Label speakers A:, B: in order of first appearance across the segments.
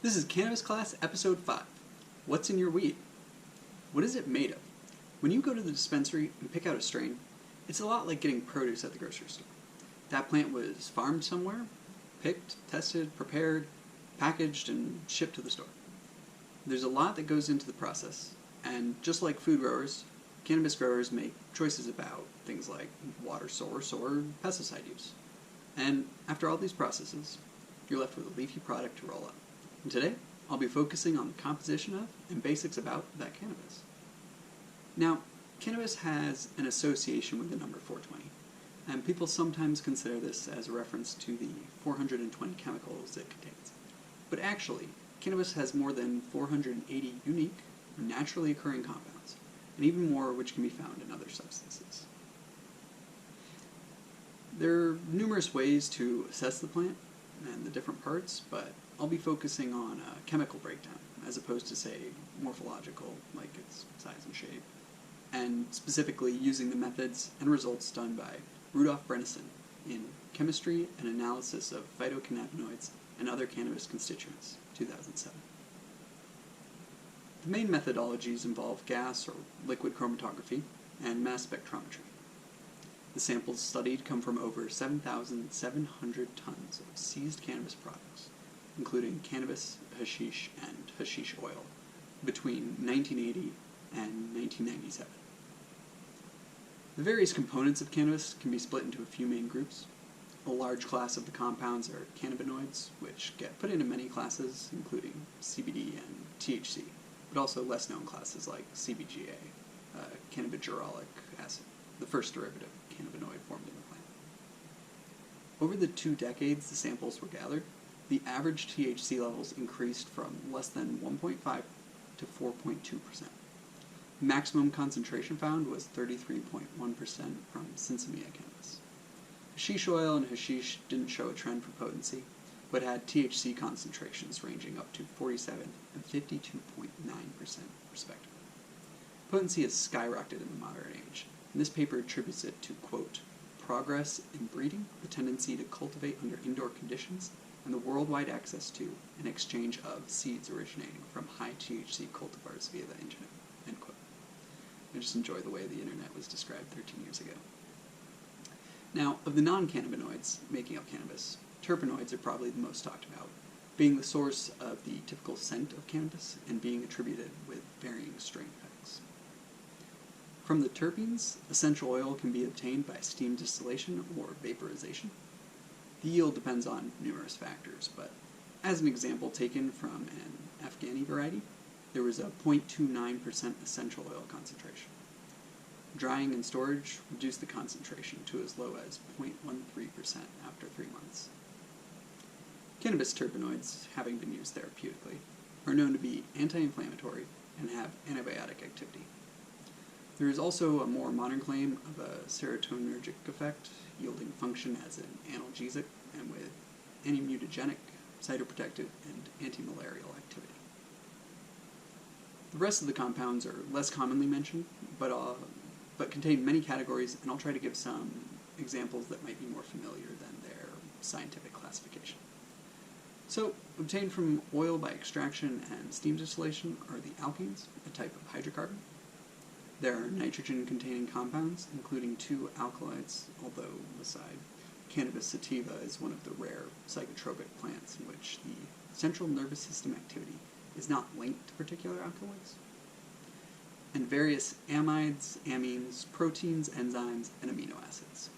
A: This is Cannabis Class, Episode 5. What's in your weed? What is it made of? When you go to the dispensary and pick out a strain, it's a lot like getting produce at the grocery store. That plant was farmed somewhere, picked, tested, prepared, packaged, and shipped to the store. There's a lot that goes into the process, and just like food growers, cannabis growers make choices about things like water source or pesticide use. And after all these processes, you're left with a leafy product to roll up. And today, I'll be focusing on the composition of and basics about that cannabis. Now, cannabis has an association with the number 420, and people sometimes consider this as a reference to the 420 chemicals it contains. But actually, cannabis has more than 480 unique, naturally occurring compounds, and even more which can be found in other substances. There are numerous ways to assess the plant and the different parts, but I'll be focusing on a chemical breakdown, as opposed to, say, morphological, like its size and shape, and specifically using the methods and results done by Rudolf Brennison in Chemistry and Analysis of Phytocannabinoids and Other Cannabis Constituents, 2007. The main methodologies involve gas or liquid chromatography and mass spectrometry. The samples studied come from over 7,700 tons of seized cannabis products, including cannabis, hashish, and hashish oil, between 1980 and 1997. The various components of cannabis can be split into a few main groups. A large class of the compounds are cannabinoids, which get put into many classes, including CBD and THC, but also less known classes like CBGA, cannabigerolic acid, the first derivative cannabinoid formed in the plant. Over the 2 decades the samples were gathered, the average THC levels increased from less than 1.5 to 4.2%. Maximum concentration found was 33.1% from Sinsemilla cannabis. Hashish oil and hashish didn't show a trend for potency, but had THC concentrations ranging up to 47 and 52.9% respectively. Potency has skyrocketed in the modern age, and this paper attributes it to, quote, progress in breeding, the tendency to cultivate under indoor conditions, and the worldwide access to and exchange of seeds originating from high THC cultivars via the internet, end quote. I just enjoy the way the internet was described 13 years ago. Now, of the non-cannabinoids making up cannabis, terpenoids are probably the most talked about, being the source of the typical scent of cannabis and being attributed with varying strain effects. From the terpenes, essential oil can be obtained by steam distillation or vaporization. The yield depends on numerous factors, but as an example taken from an Afghani variety, there was a 0.29% essential oil concentration. Drying and storage reduced the concentration to as low as 0.13% after 3 months. Cannabis terpenoids, having been used therapeutically, are known to be anti-inflammatory and have antibiotic activity. There is also a more modern claim of a serotonergic effect, yielding function as an analgesic and with anti-mutagenic, cytoprotective, and anti-malarial activity. The rest of the compounds are less commonly mentioned, but contain many categories, and I'll try to give some examples that might be more familiar than their scientific classification. So, obtained from oil by extraction and steam distillation are the alkenes, a type of hydrocarbon. There are nitrogen-containing compounds, including 2 alkaloids, although, aside, cannabis sativa is one of the rare psychotropic plants in which the central nervous system activity is not linked to particular alkaloids. And various amides, amines, proteins, enzymes, and amino acids.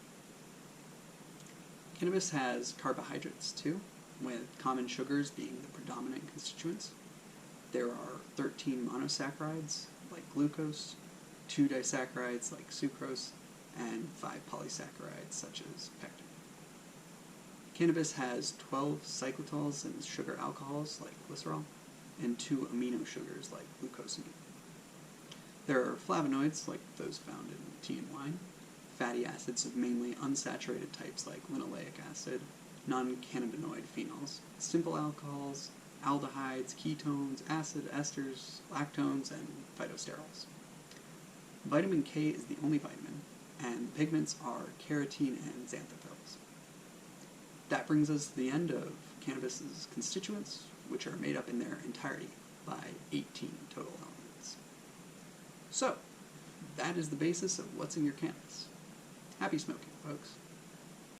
A: Cannabis has carbohydrates, too, with common sugars being the predominant constituents. There are 13 monosaccharides, like glucose, 2 disaccharides like sucrose, and 5 polysaccharides such as pectin. Cannabis has 12 cyclotols and sugar alcohols like glycerol, and 2 amino sugars like glucosamine. There are flavonoids like those found in tea and wine, fatty acids of mainly unsaturated types like linoleic acid, non-cannabinoid phenols, simple alcohols, aldehydes, ketones, acid esters, lactones, and phytosterols. Vitamin K is the only vitamin, and the pigments are carotene and xanthophylls. That brings us to the end of cannabis's constituents, which are made up in their entirety by 18 total elements. So, that is the basis of what's in your cannabis. Happy smoking, folks.